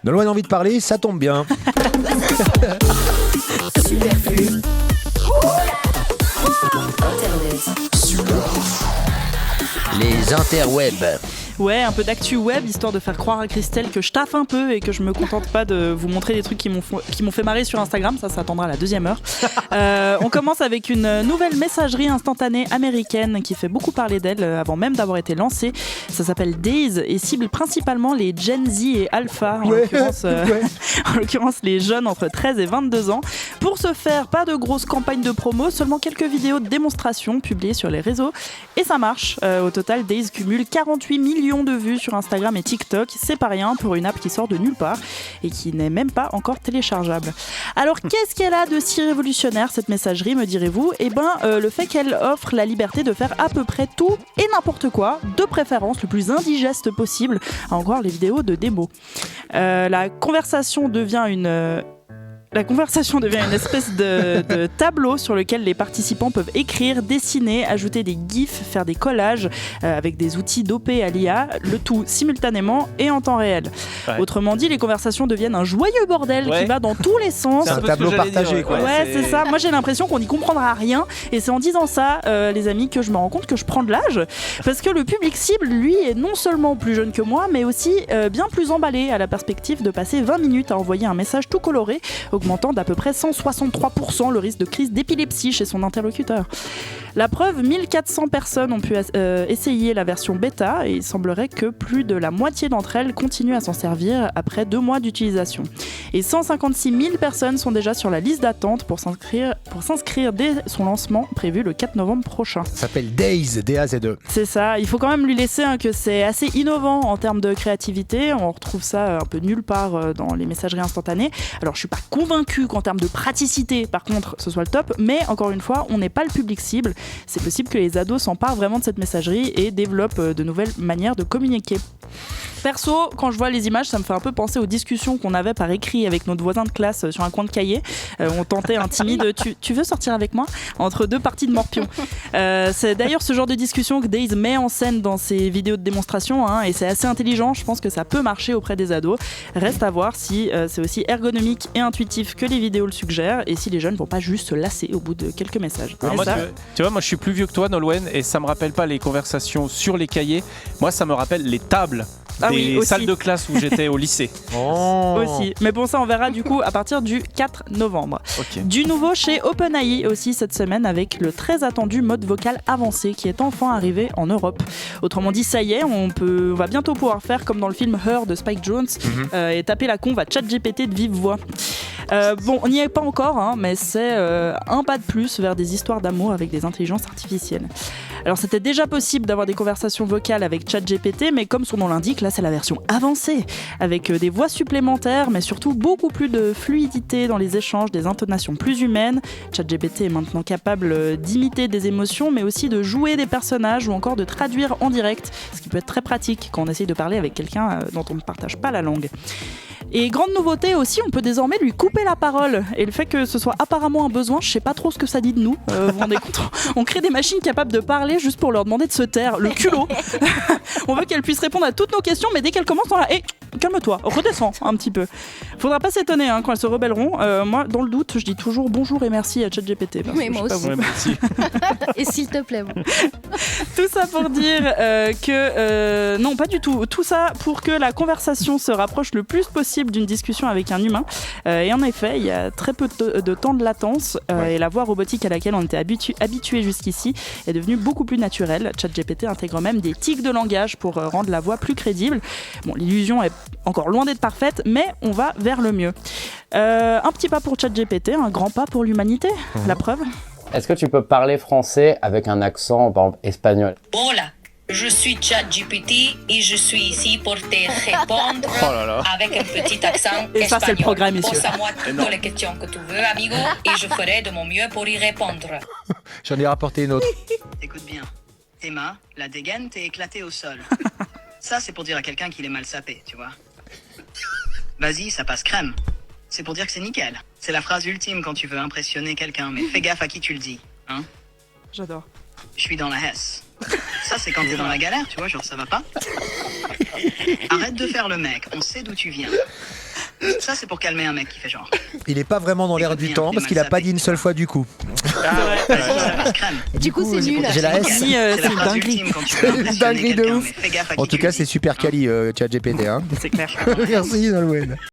Nolwenn a envie de parler, ça tombe bien. Superflu. Internet. Les interwebs. Ouais, un peu d'actu web, histoire de faire croire à Christelle que je taffe un peu et que je me contente pas de vous montrer des trucs qui m'ont fait marrer sur Instagram. Ça attendra la deuxième heure. On commence avec une nouvelle messagerie instantanée américaine qui fait beaucoup parler d'elle avant même d'avoir été lancée. Ça s'appelle Daze et cible principalement les Gen Z et Alpha, en l'occurrence les jeunes entre 13 et 22 ans. Pour ce faire, pas de grosse campagne de promo, seulement quelques vidéos de démonstration publiées sur les réseaux. Et ça marche. Au total, Daze cumule 48 millions de vues sur Instagram et TikTok. C'est pas rien pour une app qui sort de nulle part et qui n'est même pas encore téléchargeable. Alors qu'est-ce qu'elle a de si révolutionnaire cette messagerie, me direz-vous ? Eh ben le fait qu'elle offre la liberté de faire à peu près tout et n'importe quoi, de préférence le plus indigeste possible, à en croire les vidéos de démo. La conversation devient une espèce de tableau sur lequel les participants peuvent écrire, dessiner, ajouter des gifs, faire des collages avec des outils dopés à l'IA, le tout simultanément et en temps réel. Ouais. Autrement dit, les conversations deviennent un joyeux bordel qui va dans tous les sens. C'est un tableau partagé, quoi. Ouais, c'est ça. Moi, j'ai l'impression qu'on n'y comprendra rien. Et c'est en disant ça, les amis, que je me rends compte que je prends de l'âge. Parce que le public cible, lui, est non seulement plus jeune que moi, mais aussi bien plus emballé à la perspective de passer 20 minutes à envoyer un message tout coloré, augmentant d'à peu près 163% le risque de crise d'épilepsie chez son interlocuteur. La preuve, 1400 personnes ont pu essayer la version bêta et il semblerait que plus de la moitié d'entre elles continuent à s'en servir après 2 mois d'utilisation. Et 156 000 personnes sont déjà sur la liste d'attente pour s'inscrire dès son lancement prévu le 4 novembre prochain. Ça s'appelle Daze, D-A-Z-E. C'est ça, il faut quand même lui laisser que c'est assez innovant en termes de créativité. On retrouve ça un peu nulle part dans les messageries instantanées. Alors je suis pas convaincue qu'en termes de praticité, par contre, ce soit le top, mais encore une fois, on n'est pas le public cible. C'est possible que les ados s'emparent vraiment de cette messagerie et développent de nouvelles manières de communiquer. Perso, quand je vois les images, ça me fait un peu penser aux discussions qu'on avait par écrit avec notre voisin de classe sur un coin de cahier. On tentait un timide « tu veux sortir avec moi ?» entre 2 parties de morpion. C'est d'ailleurs ce genre de discussion que Daze met en scène dans ses vidéos de démonstration, et c'est assez intelligent. Je pense que ça peut marcher auprès des ados. Reste à voir si c'est aussi ergonomique et intuitif que les vidéos le suggèrent et si les jeunes vont pas juste se lasser au bout de quelques messages. Alors moi, tu vois, moi je suis plus vieux que toi, Nolwenn, et ça me rappelle pas les conversations sur les cahiers. Moi, ça me rappelle les tables des salles de classe où j'étais au lycée. Aussi. Mais bon, ça on verra du coup à partir du 4 novembre. Okay. Du nouveau chez OpenAI aussi cette semaine avec le très attendu mode vocal avancé qui est enfin arrivé en Europe. Autrement dit, ça y est, on va bientôt pouvoir faire comme dans le film Her de Spike Jonze et taper la conve à ChatGPT de vive voix. Bon, on n'y est pas encore, mais c'est un pas de plus vers des histoires d'amour avec des intelligences artificielles. Alors c'était déjà possible d'avoir des conversations vocales avec ChatGPT, mais comme son nom l'indique, là c'est la version avancée, avec des voix supplémentaires, mais surtout beaucoup plus de fluidité dans les échanges, des intonations plus humaines. ChatGPT est maintenant capable d'imiter des émotions, mais aussi de jouer des personnages ou encore de traduire en direct, ce qui peut être très pratique quand on essaye de parler avec quelqu'un dont on ne partage pas la langue. Et grande nouveauté aussi, on peut désormais lui couper la parole. Et le fait que ce soit apparemment un besoin, je sais pas trop ce que ça dit de nous. Vous vous rendez compte ? On crée des machines capables de parler juste pour leur demander de se taire. Le culot. On veut qu'elles puissent répondre à toutes nos questions, mais dès qu'elles commencent, on là, calme-toi, redescends un petit peu. Faudra pas s'étonner quand elles se rebelleront. Moi, dans le doute, je dis toujours bonjour et merci à ChatGPT. Oui, moi aussi. Merci. Et s'il te plaît. Bon. Tout ça pour dire que non, pas du tout. Tout ça pour que la conversation se rapproche le plus possible d'une discussion avec un humain. Et en effet, il y a très peu de temps de latence et la voix robotique à laquelle on était habitué jusqu'ici est devenue beaucoup plus naturelle. ChatGPT intègre même des tics de langage pour rendre la voix plus crédible. Bon, l'illusion est encore loin d'être parfaite, mais on va vers le mieux. Un petit pas pour ChatGPT, un grand pas pour l'humanité. La preuve. Est-ce que tu peux parler français avec un accent, par exemple, espagnol ? Hola, je suis ChatGPT et je suis ici pour te répondre avec un petit accent et espagnol. Ça, c'est le programme, messieurs. Pose-moi toutes les questions que tu veux, amigo, et je ferai de mon mieux pour y répondre. J'en ai rapporté une autre. Écoute bien, tes mains, la dégaine t'est éclatée au sol. Ça, c'est pour dire à quelqu'un qu'il est mal sapé, tu vois. Vas-y, ça passe crème. C'est pour dire que c'est nickel. C'est la phrase ultime quand tu veux impressionner quelqu'un, mais fais gaffe à qui tu le dis, hein. J'adore. Je suis dans la Hesse. Ça, c'est quand t'es dans la galère, tu vois, genre ça va pas. Arrête de faire le mec, on sait d'où tu viens. Ça, c'est pour calmer un mec qui fait genre. Il est pas vraiment dans l'air Écoute du bien, temps t'es parce qu'il a mal pas sapé. dit une seule fois du coup. Vas-y, ça passe crème. Du coup, c'est nul. J'ai la S. Si, C'est c'est la une phrase dinguerie. ultime quand tu veux C'est une impressionner dinguerie de quelqu'un, ouf. mais fais gaffe à qui En tout tu cas, le c'est dis, super hein. quali, ChatGPT. Hein. C'est clair. Merci Nolwenn.